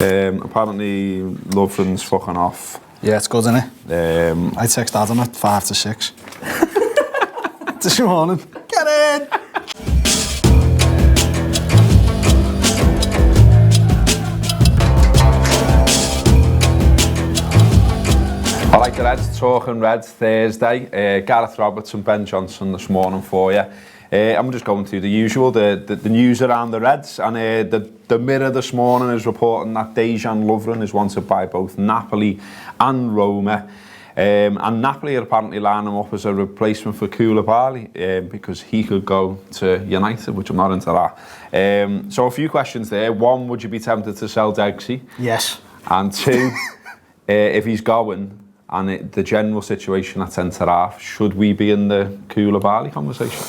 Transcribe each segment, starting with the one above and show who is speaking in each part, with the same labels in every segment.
Speaker 1: Apparently Lovren's fucking off.
Speaker 2: Yeah, it's good, isn't it? I text Adam at 5 to 6. This morning. Get in!
Speaker 1: I like the Reds, talking Reds Thursday. Gareth Roberts and Ben Johnson this morning for you. I'm just going through the usual, the news around the Reds, and the Mirror this morning is reporting that Dejan Lovren is wanted by both Napoli and Roma. And Napoli are apparently lining him up as a replacement for Koulibaly because he could go to United, which I'm not into that. So a few questions there. One, would you be tempted to sell Degsy?
Speaker 2: Yes.
Speaker 1: And two, if he's going, and the general situation at centre-half, should we be in the Koulibaly conversation?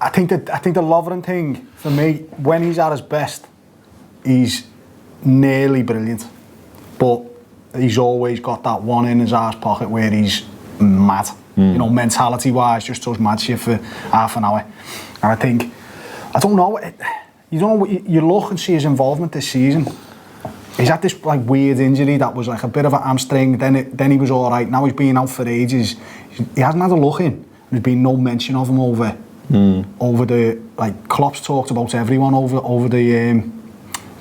Speaker 2: I think the Lovren thing, for me, when he's at his best, he's nearly brilliant. But he's always got that one in his arse pocket where he's mad. You know, mentality-wise, just does mad shit for half an hour. And I think, I don't know, you look and see his involvement this season. He's had this like weird injury that was like a bit of a hamstring. Then he was all right. Now he's been out for ages. He hasn't had a look in. There's been no mention of him over the, like, Klopp's talked about everyone over the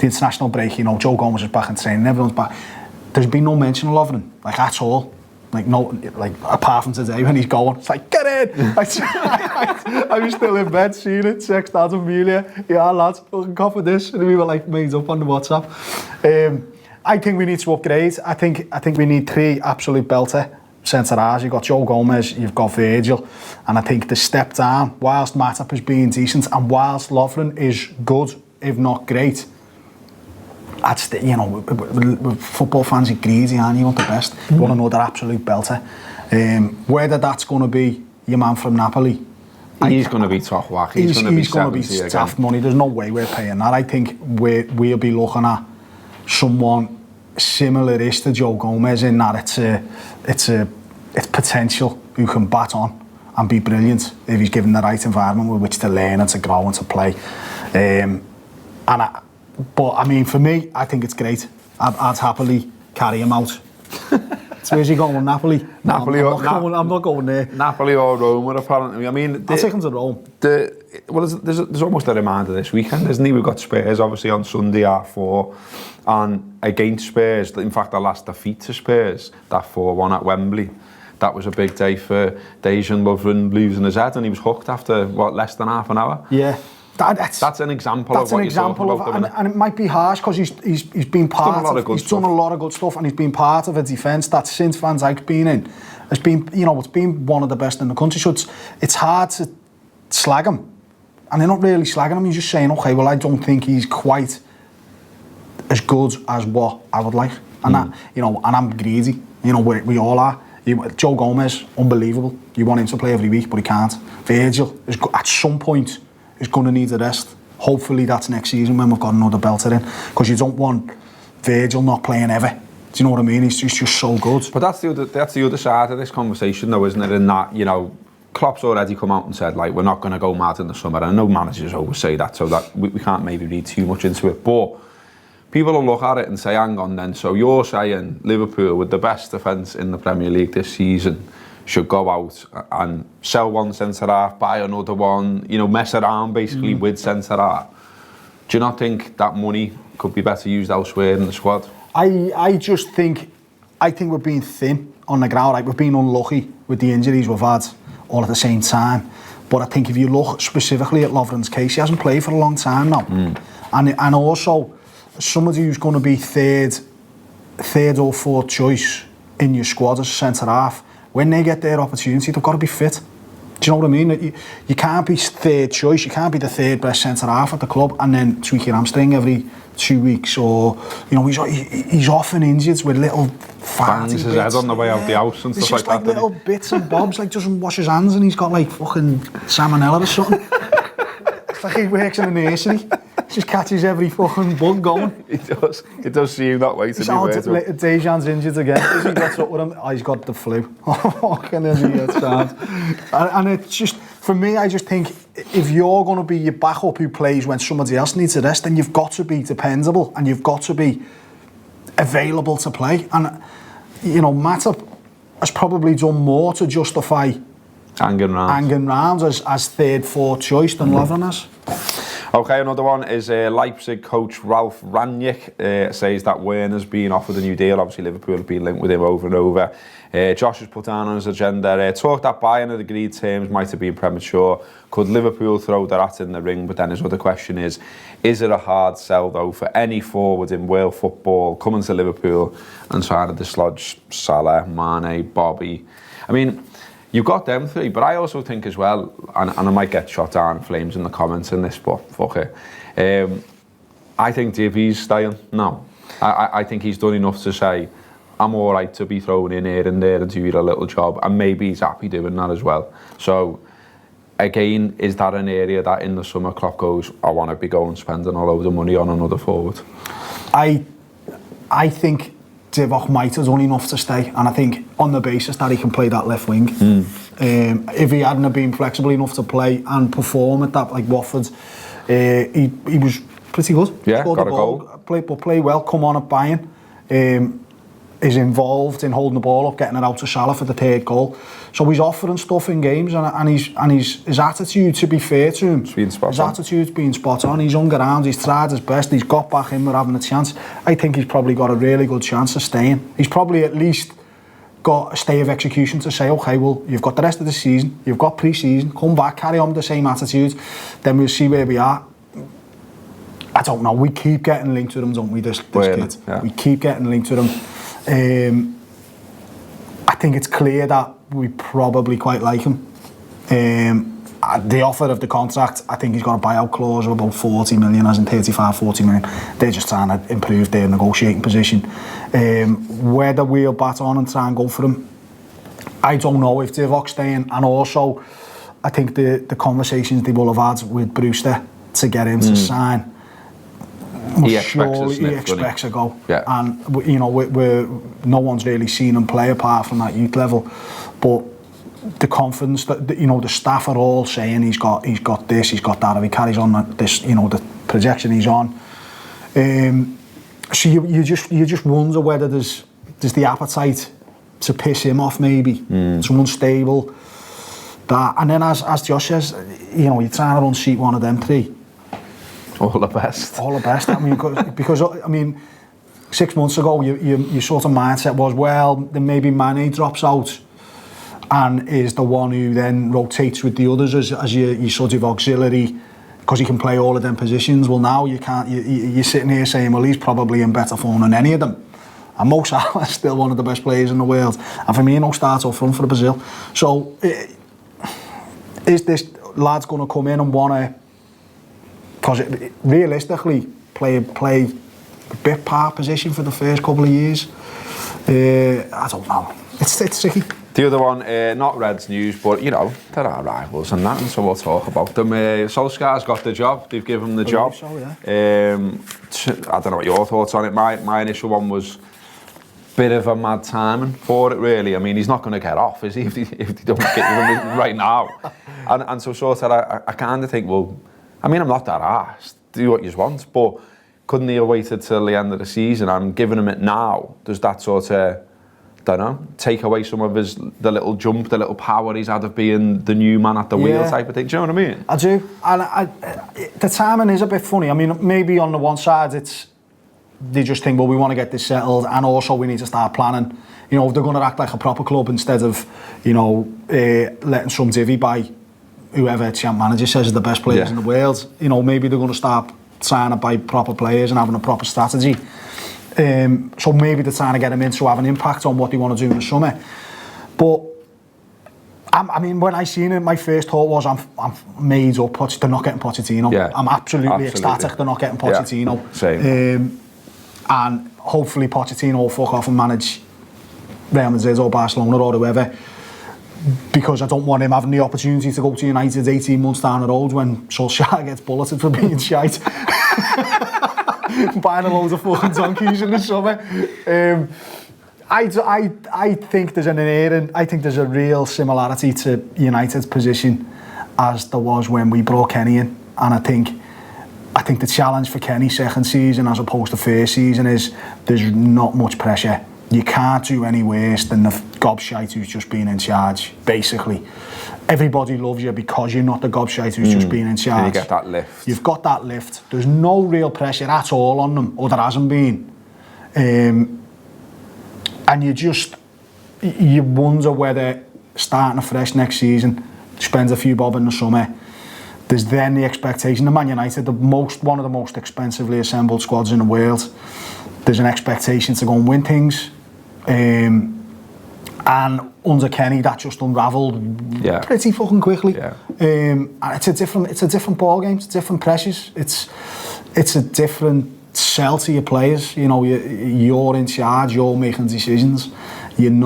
Speaker 2: international break. You know, Joe Gomez is back in training, everyone's back. There's been no mention of Lovren, like, at all. Like, no, like, apart from today when he's going, it's like, get in! I was still in bed seeing it, text Adam Amelia, yeah lads, fucking copy this, and we were like made up on the WhatsApp. I think we need to upgrade. I think we need 3 absolute belter centre-halves. You've got Joe Gomez, you've got Virgil, and I think the step down, whilst Matip is being decent and whilst Lovren is good, if not great, that's the, you know, football fans are greedy, and you want the best. You want another absolute belter. Whether that's going to be your man from Napoli,
Speaker 1: he's going to be top whack. He's going to be
Speaker 2: staff money. There's no way we're paying that. I think we'll be looking at someone similar-ish to Joe Gomez in that it's potential who can bat on and be brilliant if he's given the right environment with which to learn and to grow and to play. But I mean, for me, I think it's great. I'd happily carry him out. So where's he going? Napoli?
Speaker 1: Napoli.
Speaker 2: I'm not going there.
Speaker 1: Napoli or Roma, apparently. I mean,
Speaker 2: I'll take him to Rome.
Speaker 1: There's almost a reminder this weekend, isn't he? We've got Spurs obviously on Sunday at 4, and against Spurs. In fact, the last defeat to Spurs, that 4-1 at Wembley, that was a big day for Dejan Lovren losing his head, and he was hooked after less than half an hour.
Speaker 2: Yeah.
Speaker 1: That's an example of what you're talking about.
Speaker 2: And it might be harsh because he's been part of, he's done a lot of good stuff, and he's been part of a defence that since Van Dijk's been in, has been, you know, it's been one of the best in the country. So it's hard to slag him, and they're not really slagging him. You're just saying, okay, well, I don't think he's quite as good as what I would like, and that, you know, and I'm greedy. You know, we all are. Joe Gomez, unbelievable. You want him to play every week, but he can't. Virgil is at some point is going to need a rest. Hopefully that's next season when we've got another belter in, because you don't want Virgil not playing ever. Do you know what I mean? He's just so good.
Speaker 1: But that's the other side of this conversation, though, isn't it? In that, you know, Klopp's already come out and said, like, we're not going to go mad in the summer. And I know managers always say that, so that we can't maybe read too much into it. But people will look at it and say, hang on then, so you're saying Liverpool, with the best defence in the Premier League this season, should go out and sell one centre-half, buy another one, you know, mess around basically with centre-half. Do you not think that money could be better used elsewhere in the squad?
Speaker 2: I think we're being thin on the ground. Like, we've been unlucky with the injuries we've had all at the same time. But I think if you look specifically at Lovren's case, he hasn't played for a long time now. And also, somebody who's going to be third or fourth choice in your squad as a centre-half, when they get their opportunity, they've got to be fit. Do you know what I mean? You can't be third choice, you can't be the third best centre-half at the club and then tweak your hamstring every 2 weeks, or, you know, he's often injured with little fatty bits.
Speaker 1: His head on the way out the house and stuff like that.
Speaker 2: It's just like little bits and bobs, like doesn't wash his hands and he's got like fucking salmonella or something. It's like he works in a nursery. Just catches every fucking bug going.
Speaker 1: It does seem that way to be fair.
Speaker 2: Dejan's injured again. He gets up with him. Oh, he's got the flu. Fucking idiot, sound. And it's just, for me, I just think if you're going to be your backup who plays when somebody else needs a rest, then you've got to be dependable and you've got to be available to play. And, you know, Matip has probably done more to justify
Speaker 1: hanging round
Speaker 2: as third, fourth choice than Lovren has.
Speaker 1: Okay, another one is Leipzig coach Ralf Rangnick says that Werner's been offered a new deal. Obviously, Liverpool have been linked with him over and over. Josh has put down on his agenda, talk that Bayern had agreed terms might have been premature. Could Liverpool throw their hat in the ring? But then his other question is it a hard sell, though, for any forward in world football coming to Liverpool and trying to dislodge Salah, Mane, Bobby? I mean, you've got them three, but I also think as well, and I might get shot down in flames in the comments in this, but fuck it. I think Divy's staying. No. I think he's done enough to say, I'm all right to be thrown in here and there and do a little job, and maybe he's happy doing that as well. So, again, is that an area that in the summer Klopp goes, I want to be going spending all over the money on another forward?
Speaker 2: I think Divock might have done enough to stay, and I think on the basis that he can play that left wing. If he hadn't have been flexible enough to play and perform at that, like Watford, he was pretty good.
Speaker 1: Yeah, got a goal.
Speaker 2: Play well, come on at Bayern. Is involved in holding the ball up, getting it out to Salah for the third goal. So he's offering stuff in games, and his attitude, to be fair to him, attitude's been spot on. He's hung around, he's tried his best, he's got back in, we're having a chance. I think he's probably got a really good chance of staying. He's probably at least got a stay of execution to say, okay, well, you've got the rest of the season, you've got pre-season, come back, carry on with the same attitude, then we'll see where we are. I don't know, we keep getting linked to them, don't we, this kid? Yeah. We keep getting linked to them. I think it's clear that we probably quite like him. The offer of the contract, I think he's got a buyout clause of about 40 million, as in 35, 40 million. They're just trying to improve their negotiating position. Whether we'll bat on and try and go for him, I don't know if Divock's staying. And also, I think the conversations they will have had with Brewster to get him to sign, he expects a go. Yeah. And you know, no one's really seen him play apart from that youth level, but the confidence that you know the staff are all saying he's got this, he's got that. If he carries on this, you know, the projection he's on. So you just wonder whether there's the appetite to piss him off, maybe. Someone stable. That, and then as Josh says, you know, you're trying to unseat one of them three.
Speaker 1: All the best.
Speaker 2: All the best. I mean, because I mean, 6 months ago, your sort of mindset was, well, then maybe Mane drops out and is the one who then rotates with the others as your sort of auxiliary, because he can play all of them positions. Well, now you can't. You're sitting here saying, well, he's probably in better form than any of them. And Mo Salah is still one of the best players in the world. And Firmino starts up front for Brazil. So, is this lad's going to come in and want to? Because realistically, play a bit part position for the first couple of years. I don't know. It's tricky.
Speaker 1: The other one, not Reds news, but you know, there are rivals and that, and so we'll talk about them. Solskjær's got the job. They've given him the job.
Speaker 2: So, yeah.
Speaker 1: I don't know what your thoughts on it. My initial one was a bit of a mad timing for it, really. I mean, he's not going to get off, is he? If they don't get him right now. And so sort of, I kind of think, well, I mean, I'm not that arsed. Do what you want, but couldn't he have waited till the end of the season and given him it now? Does that sort of, don't know, take away some of the little jump, the little power he's had of being the new man at the wheel type of thing? Do you know what I mean?
Speaker 2: I do. And the timing is a bit funny. I mean, maybe on the one side, they just think, well, we want to get this settled, and also we need to start planning. You know, if they're going to act like a proper club instead of, you know, letting some divvy by whoever champ manager says is the best players in the world, you know, maybe they're going to start trying to buy proper players and having a proper strategy. So maybe they're trying to get them in to have an impact on what they want to do in the summer. But I mean, when I seen it, my first thought was, I'm made up. They're not getting Pochettino. Yeah, I'm absolutely ecstatic they're not getting Pochettino.
Speaker 1: Yeah, same.
Speaker 2: And hopefully Pochettino will fuck off and manage Real Madrid or Barcelona or whoever. Because I don't want him having the opportunity to go to United 18 months down the road when Solskjær gets bulleted for being shite. Buying a load of fucking donkeys in the summer. I think there's an inherent, I think there's a real similarity to United's position as there was when we brought Kenny in. And I think the challenge for Kenny's second season as opposed to first season is there's not much pressure. You can't do any worse than the gobshite who's just been in charge, basically. Everybody loves you because you're not the gobshite who's just been in charge.
Speaker 1: And you get that lift.
Speaker 2: You've got that lift. There's no real pressure at all on them, or there hasn't been. And you wonder whether starting afresh next season, spends a few bob in the summer, there's then the expectation. The Man United, one of the most expensively assembled squads in the world, there's an expectation to go and win things. And under Kenny, that just unravelled pretty fucking quickly.
Speaker 1: Yeah.
Speaker 2: And it's a different ball game. It's different pressures. It's a different sell to your players. You know, you're in charge. You're making decisions. You've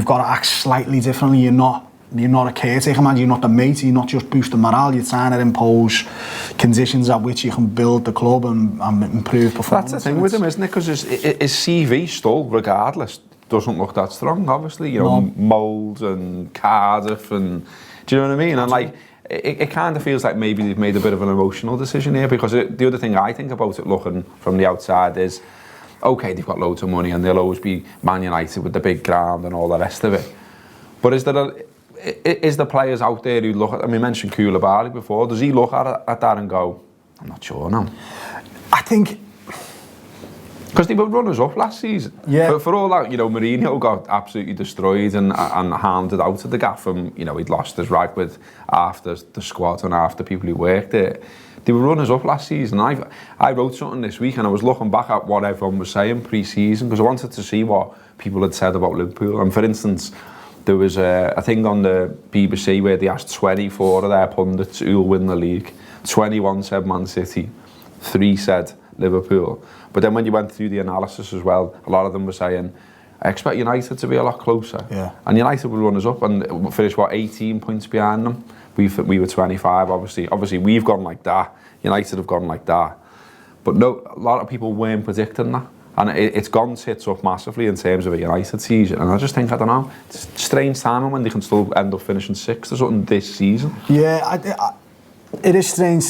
Speaker 2: got to act slightly differently. You're not a caretaker, man. You're not the mate. You're not just boosting morale. You're trying to impose conditions at which you can build the club and improve performance.
Speaker 1: That's the thing with him, isn't it? Because his CV still, regardless, doesn't look that strong, obviously. You know, Mould and Cardiff and... Do you know what I mean? And like, it kind of feels like maybe they've made a bit of an emotional decision here, because the other thing I think about it, looking from the outside, is, okay, they've got loads of money and they'll always be Man United with the big ground and all the rest of it. But is the players out there who look at... I mean, you mentioned Koulibaly before. Does he look at that and go, I'm not sure now?
Speaker 2: I think...
Speaker 1: Because they were runners-up last season.
Speaker 2: Yeah.
Speaker 1: For all that, you know, Mourinho got absolutely destroyed and hounded out of the gaff, and, you know, he'd lost his rag with half the squad and half the people who worked there. They were runners-up last season. I wrote something this week and I was looking back at what everyone was saying pre-season, because I wanted to see what people had said about Liverpool. And for instance, there was a thing on the BBC where they asked 24 of their pundits who'll win the league. 21 said Man City, 3 said Liverpool. But then when you went through the analysis as well, a lot of them were saying, I expect United to be a lot closer. Yeah. And United would run us up and finish, 18 points behind them. We were 25, obviously. Obviously, we've gone like that. United have gone like that. But no, a lot of people weren't predicting that. And it's gone tits up massively in terms of a United season. And I just think, I don't know, it's strange timing when they can still end up finishing 6th or something this season.
Speaker 2: Yeah, it is strange.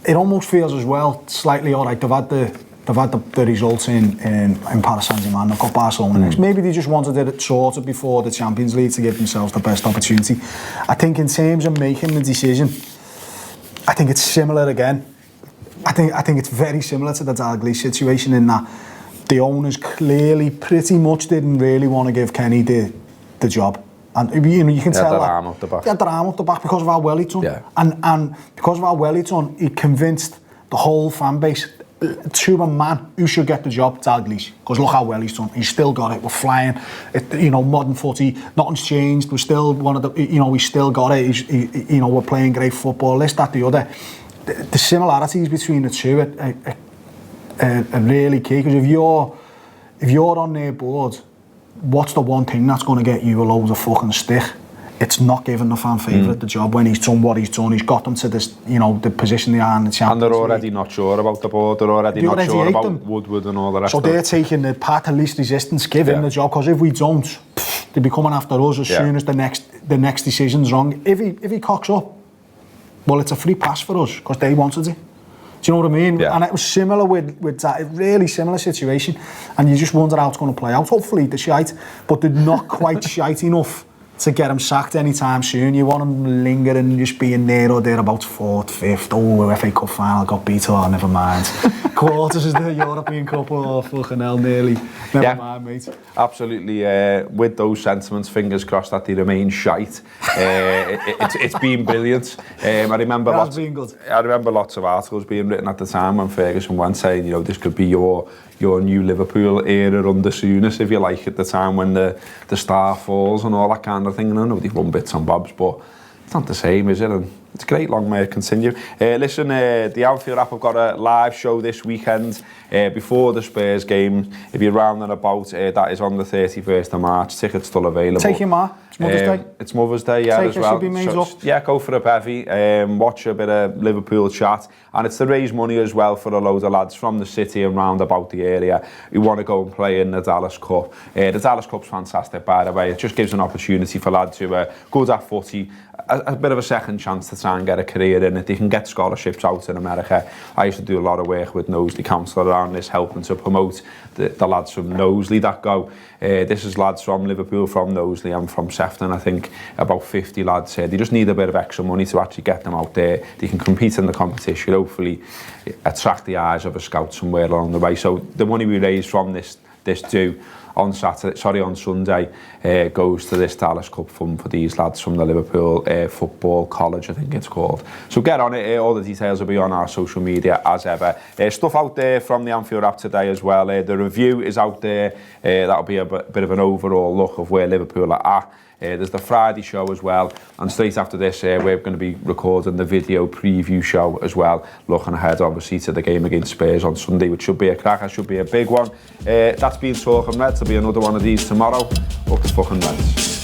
Speaker 2: It almost feels as well slightly all right. They've had the results in Paris Saint-Germain. They've got Barcelona next. Maybe they just wanted it sorted before the Champions League to give themselves the best opportunity. I think in terms of making the decision, I think it's similar again. I think it's very similar to the Dalglish situation in that the owners clearly pretty much didn't really want to give Kenny the job. And you know, you can tell that. They had their arm up the back because of how well he'd done. Yeah. And because of how well he'd done, he convinced the whole fan base, to a man, who should get the job, Dalglish. Because look how well he's done. He's still got it. We're flying. You know, modern footy, nothing's changed. We're still one of the, you know, we still got it. You know, we're playing great football. This, that, the other. The similarities between the two are really key. Because if you're on their board, what's the one thing that's going to get you a load of fucking stick? It's not giving the fan favourite the job when he's done what he's done. He's got them to this, you know, the position they are in the Champions League.
Speaker 1: And they're already not sure about the board. They're already not sure about them. Woodward and all the rest.
Speaker 2: So they're taking the path of least resistance, give him the job. Because if we don't, they'll be coming after us as soon as the next decision's wrong. If he cocks up, well, it's a free pass for us because they wanted it. Do you know what I mean? Yeah. And it was similar with that, really similar situation. And you just wonder how it's going to play out. Hopefully they're shite, but they're not quite shite enough to get him sacked anytime soon. You want him lingering, just being there or thereabouts, 4th, 5th. Oh, FA Cup final got beat. Oh, never mind. Quarters is the European Cup. Oh, fucking hell, nearly. Never mind, mate.
Speaker 1: Absolutely. With those sentiments, fingers crossed that they remain shite. It's been brilliant. I remember lots of articles being written at the time when Ferguson went, saying, you know, this could be your new Liverpool era under Souness, if you like, at the time when the star falls and all that kind of thing. And I know they've won bits and bobs, but it's not the same, is it? And it's great, long may it continue. Listen, the Anfield app have got a live show this weekend before the Spurs game. If you're round and about, that is on the 31st of March. Tickets still available.
Speaker 2: Take your ma. It's Mother's Day.
Speaker 1: It's Mother's Day, yeah, as well. Yeah, go for a bevy, watch a bit of Liverpool chat. And it's to raise money as well for a load of lads from the city and round about the area who want to go and play in the Dallas Cup. The Dallas Cup's fantastic, by the way. It just gives an opportunity for lads who are good at footy, a bit of a second chance to try and get a career in it. They can get scholarships out in America. I used to do a lot of work with Knowsley Council around this, helping to promote the lads from Knowsley that go. This is lads from Liverpool, from Knowsley, and from Sefton. I think about 50 lads here. They just need a bit of extra money to actually get them out there. They can compete in the competition, hopefully attract the eyes of a scout somewhere along the way. So the money we raise from this do on Sunday goes to this Dallas Cup fund for these lads from the Liverpool Football College, I think it's called. So get on it. All the details will be on our social media as ever. Stuff out there from the Anfield app today as well. The review is out there. That'll be a bit of an overall look of where Liverpool are at. There's the Friday show as well, and straight after this we're going to be recording the video preview show as well, looking ahead obviously to the game against Spurs on Sunday, which should be a cracker, should be a big one. That's been Talking Reds. There'll be another one of these tomorrow. Up to fucking Reds.